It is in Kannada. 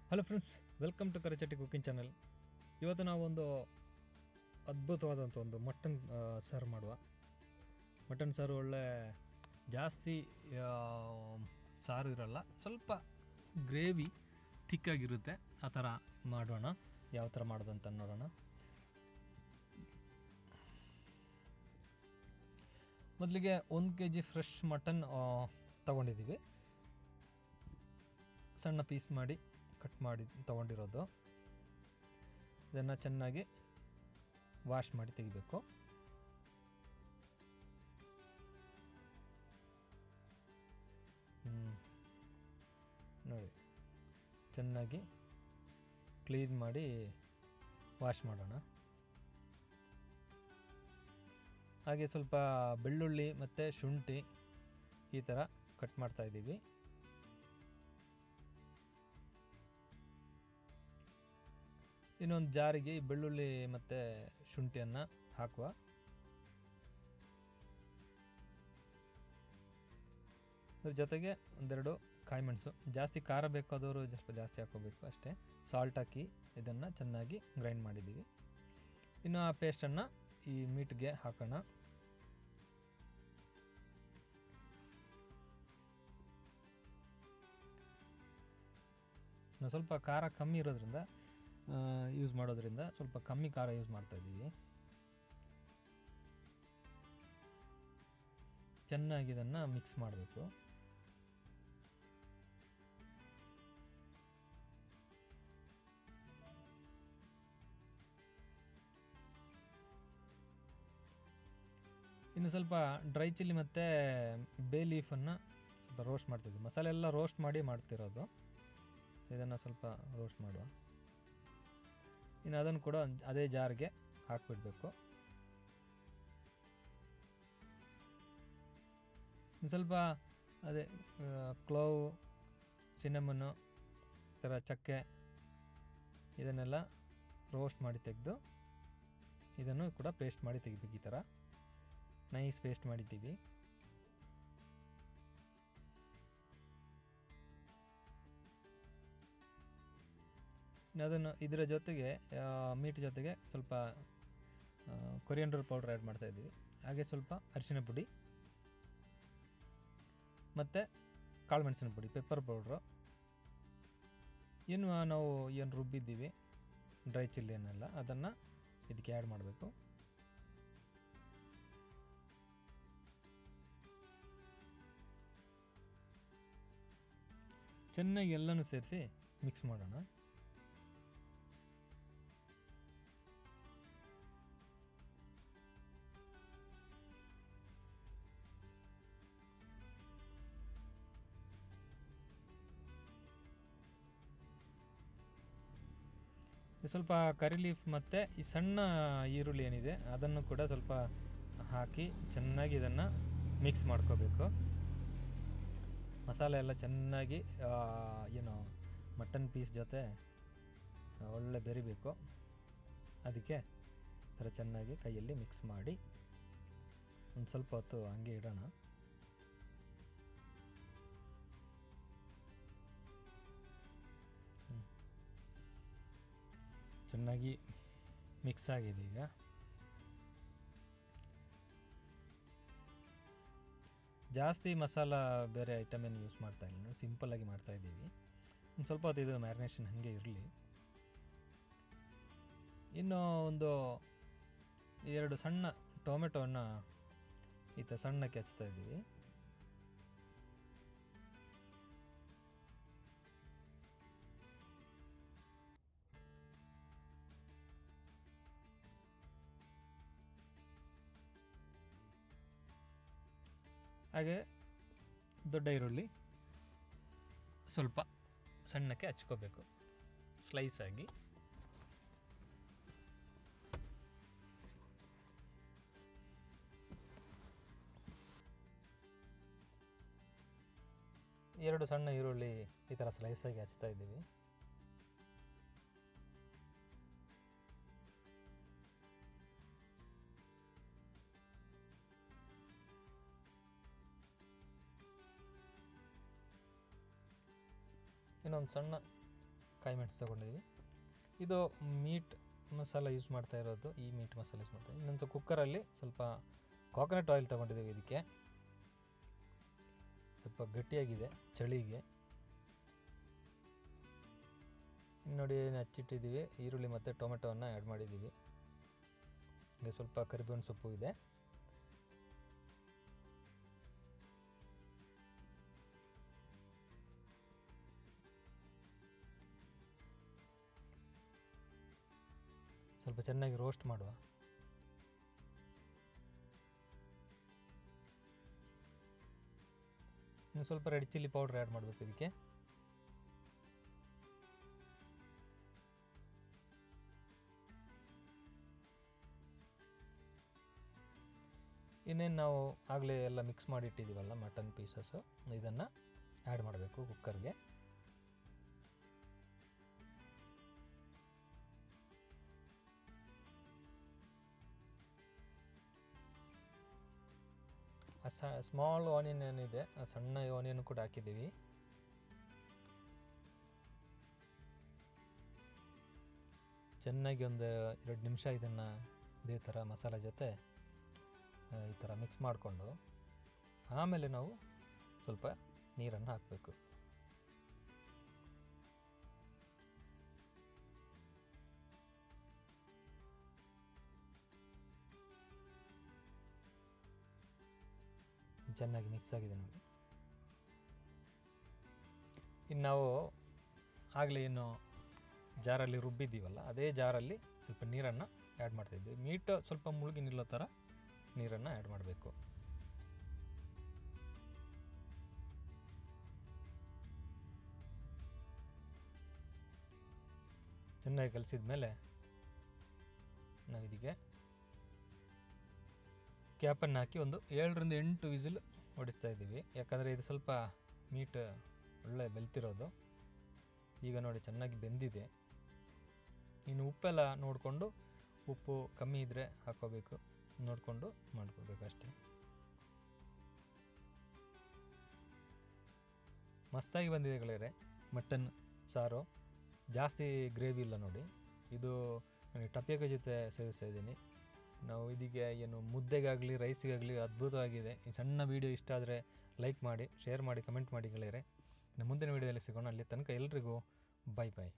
Hello friends, welcome to Karichatti cooking channel. ಇವತ್ತು ನಾವು ಒಂದು ಅದ್ಭುತವಾದಂಥ ಒಂದು ಮಟನ್ ಸಾರು ಮಾಡುವ. ಮಟನ್ ಸಾರು ಒಳ್ಳೆ ಜಾಸ್ತಿ ಸಾರು ಇರಲ್ಲ, ಸ್ವಲ್ಪ ಗ್ರೇವಿ ಥಿಕ್ಕಾಗಿರುತ್ತೆ. ಆ ಥರ ಮಾಡೋಣ. ಯಾವ ಥರ ಮಾಡೋದಂತ ನೋಡೋಣ. ಮೊದಲಿಗೆ 1 kg ಫ್ರೆಶ್ ಮಟನ್ ತೊಗೊಂಡಿದ್ದೀವಿ. ಸಣ್ಣ ಪೀಸ್ ಮಾಡಿ ಕಟ್ ಮಾಡಿ ತೊಗೊಂಡಿರೋದು. ಇದನ್ನು ಚೆನ್ನಾಗಿ ವಾಶ್ ಮಾಡಿ ತೆಗಿಬೇಕು. ನೋಡಿ, ಚೆನ್ನಾಗಿ ಕ್ಲೀನ್ ಮಾಡಿ ವಾಶ್ ಮಾಡೋಣ. ಹಾಗೆ ಸ್ವಲ್ಪ ಬೆಳ್ಳುಳ್ಳಿ ಮತ್ತು ಶುಂಠಿ ಈ ಥರ ಕಟ್ ಮಾಡ್ತಾಯಿದ್ದೀವಿ. ಇನ್ನೊಂದು ಜಾರಿಗೆ ಈ ಬೆಳ್ಳುಳ್ಳಿ ಮತ್ತು ಶುಂಠಿಯನ್ನು ಹಾಕುವ. ಅದ್ರ ಜೊತೆಗೆ ಒಂದೆರಡು ಕಾಯಿ ಮೆಣಸು. ಜಾಸ್ತಿ ಖಾರ ಬೇಕಾದವರು ಸ್ವಲ್ಪ ಜಾಸ್ತಿ ಹಾಕೋಬೇಕು ಅಷ್ಟೇ. ಸಾಲ್ಟ್ ಹಾಕಿ ಇದನ್ನು ಚೆನ್ನಾಗಿ ಗ್ರೈಂಡ್ ಮಾಡಿದ್ದೀವಿ. ಇನ್ನು ಆ ಪೇಸ್ಟನ್ನು ಈ ಮೀಟ್ಗೆ ಹಾಕೋಣ. ನಾವು ಸ್ವಲ್ಪ ಖಾರ ಕಮ್ಮಿ ಇರೋದ್ರಿಂದ ಯೂಸ್ ಮಾಡೋದ್ರಿಂದ ಸ್ವಲ್ಪ ಕಮ್ಮಿ ಖಾರ ಯೂಸ್ ಮಾಡ್ತಾಯಿದ್ದೀವಿ. ಚೆನ್ನಾಗಿ ಇದನ್ನು ಮಿಕ್ಸ್ ಮಾಡಬೇಕು. ಇನ್ನು ಸ್ವಲ್ಪ ಡ್ರೈ ಚಿಲ್ಲಿ ಮತ್ತು ಬೇ ಲೀಫನ್ನು ಸ್ವಲ್ಪ ರೋಸ್ಟ್ ಮಾಡ್ತಿದ್ವಿ. ಮಸಾಲೆ ಎಲ್ಲ ರೋಸ್ಟ್ ಮಾಡಿ ಮಾಡ್ತಿರೋದು. ಇದನ್ನು ಸ್ವಲ್ಪ ರೋಸ್ಟ್ ಮಾಡುವ. ಇನ್ನು ಅದನ್ನು ಕೂಡ ಅದೇ ಜಾರ್ಗೆ ಹಾಕಿಬಿಡ್ಬೇಕು. ಇನ್ನು ಸ್ವಲ್ಪ ಅದೇ ಕ್ಲೋವ್, ಸಿನಮನ್ನು, ಈ ಥರ ಚಕ್ಕೆ ಇದನ್ನೆಲ್ಲ ರೋಸ್ಟ್ ಮಾಡಿ ತೆಗೆದು ಇದನ್ನು ಕೂಡ ಪೇಸ್ಟ್ ಮಾಡಿ ತೆಗಿಬೇಕು. ಈ ಥರ ನೈಸ್ ಪೇಸ್ಟ್ ಮಾಡಿದ್ದೀವಿ. ಅದನ್ನು ಇದರ ಜೊತೆಗೆ ಮೀಟ್ ಜೊತೆಗೆ ಸ್ವಲ್ಪ ಕೊರಿಯಂಡರ್ ಪೌಡ್ರ್ ಆ್ಯಡ್ ಮಾಡ್ತಾಯಿದ್ದೀವಿ. ಹಾಗೆ ಸ್ವಲ್ಪ ಅರಿಶಿನ ಪುಡಿ ಮತ್ತು ಕಾಳು ಮೆಣಸಿನ ಪುಡಿ, ಪೆಪ್ಪರ್ ಪೌಡ್ರು. ಇನ್ನು ನಾವು ಏನು ರುಬ್ಬಿದ್ದೀವಿ ಡ್ರೈ ಚಿಲ್ಲಿಯನ್ನೆಲ್ಲ ಅದನ್ನು ಇದಕ್ಕೆ ಆ್ಯಡ್ ಮಾಡಬೇಕು. ಚೆನ್ನಾಗಿ ಎಲ್ಲನೂ ಸೇರಿಸಿ ಮಿಕ್ಸ್ ಮಾಡೋಣ. ಸ್ವಲ್ಪ ಕರಿ ಲೀಫ್ ಮತ್ತು ಈ ಸಣ್ಣ ಈರುಳ್ಳಿ ಏನಿದೆ ಅದನ್ನು ಕೂಡ ಸ್ವಲ್ಪ ಹಾಕಿ ಚೆನ್ನಾಗಿ ಇದನ್ನು ಮಿಕ್ಸ್ ಮಾಡ್ಕೋಬೇಕು. ಮಸಾಲೆ ಎಲ್ಲ ಚೆನ್ನಾಗಿ ಏನು ಮಟನ್ ಪೀಸ್ ಜೊತೆ ಒಳ್ಳೆ ಬೆರಿಬೇಕು. ಅದಕ್ಕೆ ಥರ ಚೆನ್ನಾಗಿ ಕೈಯಲ್ಲಿ ಮಿಕ್ಸ್ ಮಾಡಿ ಒಂದು ಸ್ವಲ್ಪ ಹೊತ್ತು ಹಂಗೆ ಇಡೋಣ. ಚೆನ್ನಾಗಿ ಮಿಕ್ಸ್ ಆಗಿದೆ. ಈಗ ಜಾಸ್ತಿ ಮಸಾಲ ಬೇರೆ ಐಟಮ್ ಏನು ಯೂಸ್ ಮಾಡ್ತಾ ಇಲ್ಲ, ಸಿಂಪಲ್ಲಾಗಿ ಮಾಡ್ತಾಯಿದ್ದೀವಿ. ಒಂದು ಸ್ವಲ್ಪ ಹೊತ್ತು ಇದು ಮ್ಯಾರಿನೇಷನ್ ಹಾಗೆ ಇರಲಿ. ಇನ್ನು ಒಂದು 2 ಸಣ್ಣ ಟೊಮೆಟೊವನ್ನು ಈ ಥರ ಸಣ್ಣಕ್ಕೆ ಹಚ್ತಾ ಇದ್ದೀವಿ. ಹಾಗೆ ದೊಡ್ಡ ಈರುಳ್ಳಿ ಸ್ವಲ್ಪ ಸಣ್ಣಕ್ಕೆ ಹಚ್ಕೋಬೇಕು ಸ್ಲೈಸ್ ಆಗಿ. ಎರಡು ಸಣ್ಣ ಈರುಳ್ಳಿ ಈ ಥರ ಸ್ಲೈಸಾಗಿ ಹಚ್ತಾ ಇದ್ದೀವಿ. ಇನ್ನೊಂದು ಸಣ್ಣ ಕಾಯಿ ಮೆಣಸು ತೊಗೊಂಡಿದ್ದೀವಿ. ಇದು ಮೀಟ್ ಮಸಾಲ ಯೂಸ್ ಮಾಡ್ತಾ ಇರೋದು, ಈ ಮೀಟ್ ಮಸಾಲ ಯೂಸ್ ಮಾಡ್ತಾ ಇನ್ನೊಂದು ಕುಕ್ಕರಲ್ಲಿ ಸ್ವಲ್ಪ ಕೋಕೋನಟ್ ಆಯಿಲ್ ತೊಗೊಂಡಿದ್ದೀವಿ. ಇದಕ್ಕೆ ಸ್ವಲ್ಪ ಗಟ್ಟಿಯಾಗಿದೆ ಚಳಿಗೆ. ನೋಡಿ ಹಚ್ಚಿಟ್ಟಿದ್ದೀವಿ. ಈರುಳ್ಳಿ ಮತ್ತು ಟೊಮೆಟೊವನ್ನು ಆ್ಯಡ್ ಮಾಡಿದ್ದೀವಿ. ಹೀಗೆ ಸ್ವಲ್ಪ ಕರಿಬೇವಿನ ಸೊಪ್ಪು ಇದೆ. ಸ್ವಲ್ಪ ಚೆನ್ನಾಗಿ ರೋಸ್ಟ್ ಮಾಡುವ. ಇನ್ನು ಸ್ವಲ್ಪ ರೆಡ್ ಚಿಲ್ಲಿ ಪೌಡರ್ ಆ್ಯಡ್ ಮಾಡಬೇಕು ಇದಕ್ಕೆ. ಇನ್ನೇನು ನಾವು ಆಗಲೇ ಎಲ್ಲ ಮಿಕ್ಸ್ ಮಾಡಿ ಇಟ್ಟಿದ್ದೀವಲ್ಲ ಮಟನ್ ಪೀಸಸ್ಸು, ಇದನ್ನು ಆ್ಯಡ್ ಮಾಡಬೇಕು ಕುಕ್ಕರ್ಗೆ. ಸ್ಮಾಲ್ ಆನಿಯನ್ ಏನಿದೆ, ಸಣ್ಣ ಆನಿಯನ್ ಕೂಡ ಹಾಕಿದ್ದೀವಿ. ಚೆನ್ನಾಗಿ ಒಂದು 2 ನಿಮಿಷ ಇದನ್ನು ಇದೇ ಥರ ಮಸಾಲೆ ಜೊತೆ ಈ ಥರ ಮಿಕ್ಸ್ ಮಾಡಿಕೊಂಡು ಆಮೇಲೆ ನಾವು ಸ್ವಲ್ಪ ನೀರನ್ನು ಹಾಕಬೇಕು. ಚೆನ್ನಾಗಿ ಮಿಕ್ಸ್ ಆಗಿದೆ ನೋಡಿ. ಇನ್ನು ನಾವು ಆಗಲೇ ಏನು ಜಾರಲ್ಲಿ ರುಬ್ಬಿದ್ದೀವಲ್ಲ, ಅದೇ ಜಾರಲ್ಲಿ ಸ್ವಲ್ಪ ನೀರನ್ನು ಆ್ಯಡ್ ಮಾಡ್ತಾಯಿದ್ವಿ. ಮೀಟ್ ಸ್ವಲ್ಪ ಮುಳುಗಿ ನಿಲ್ಲೋ ಥರ ನೀರನ್ನು ಆ್ಯಡ್ ಮಾಡಬೇಕು. ಚೆನ್ನಾಗಿ ಕಲಿಸಿದ ಮೇಲೆ ನಾವು ಇದಕ್ಕೆ ಕ್ಯಾಪನ್ನು ಹಾಕಿ ಒಂದು 7ರಿಂದ 8 ವಿಸಿಲ್ ಹೊಡಿಸ್ತಾ ಇದ್ದೀವಿ. ಯಾಕಂದರೆ ಇದು ಸ್ವಲ್ಪ ಮೀಟ್ ಒಳ್ಳೆ ಬೆಲ್ತಿರೋದು. ಈಗ ನೋಡಿ ಚೆನ್ನಾಗಿ ಬೆಂದಿದೆ. ಇನ್ನು ಉಪ್ಪೆಲ್ಲ ನೋಡಿಕೊಂಡು, ಉಪ್ಪು ಕಮ್ಮಿ ಇದ್ದರೆ ಹಾಕೋಬೇಕು, ನೋಡಿಕೊಂಡು ಮಾಡ್ಕೋಬೇಕು ಅಷ್ಟೇ. ಮಸ್ತಾಗಿ ಬಂದಿದೆ ಗೆಳೆಯರೆ ಮಟನ್ ಸಾರು. ಜಾಸ್ತಿ ಗ್ರೇವಿ ಇಲ್ಲ ನೋಡಿ. ಇದು ನನಗೆ ಟಪಿಯೋಕ ಜೊತೆ ಸೇವಿಸ್ತಾ ಇದ್ದೀನಿ. ನಾವು ಇದಕ್ಕೆ ಏನು ಮುದ್ದೆಗಾಗಲಿ ರೈಸಿಗಾಗಲಿ ಅದ್ಭುತವಾಗಿದೆ. ಈ ಸಣ್ಣ ವೀಡಿಯೋ ಇಷ್ಟ ಆದರೆ ಲೈಕ್ ಮಾಡಿ, ಶೇರ್ ಮಾಡಿ, ಕಮೆಂಟ್ ಮಾಡಿ ಗೆಳೆಯರೆ. ಇನ್ನು ಮುಂದಿನ ವೀಡಿಯೋದಲ್ಲಿ ಸಿಗೋಣ. ಅಲ್ಲಿ ತನಕ ಎಲ್ರಿಗೂ ಬಾಯ್ ಬಾಯ್.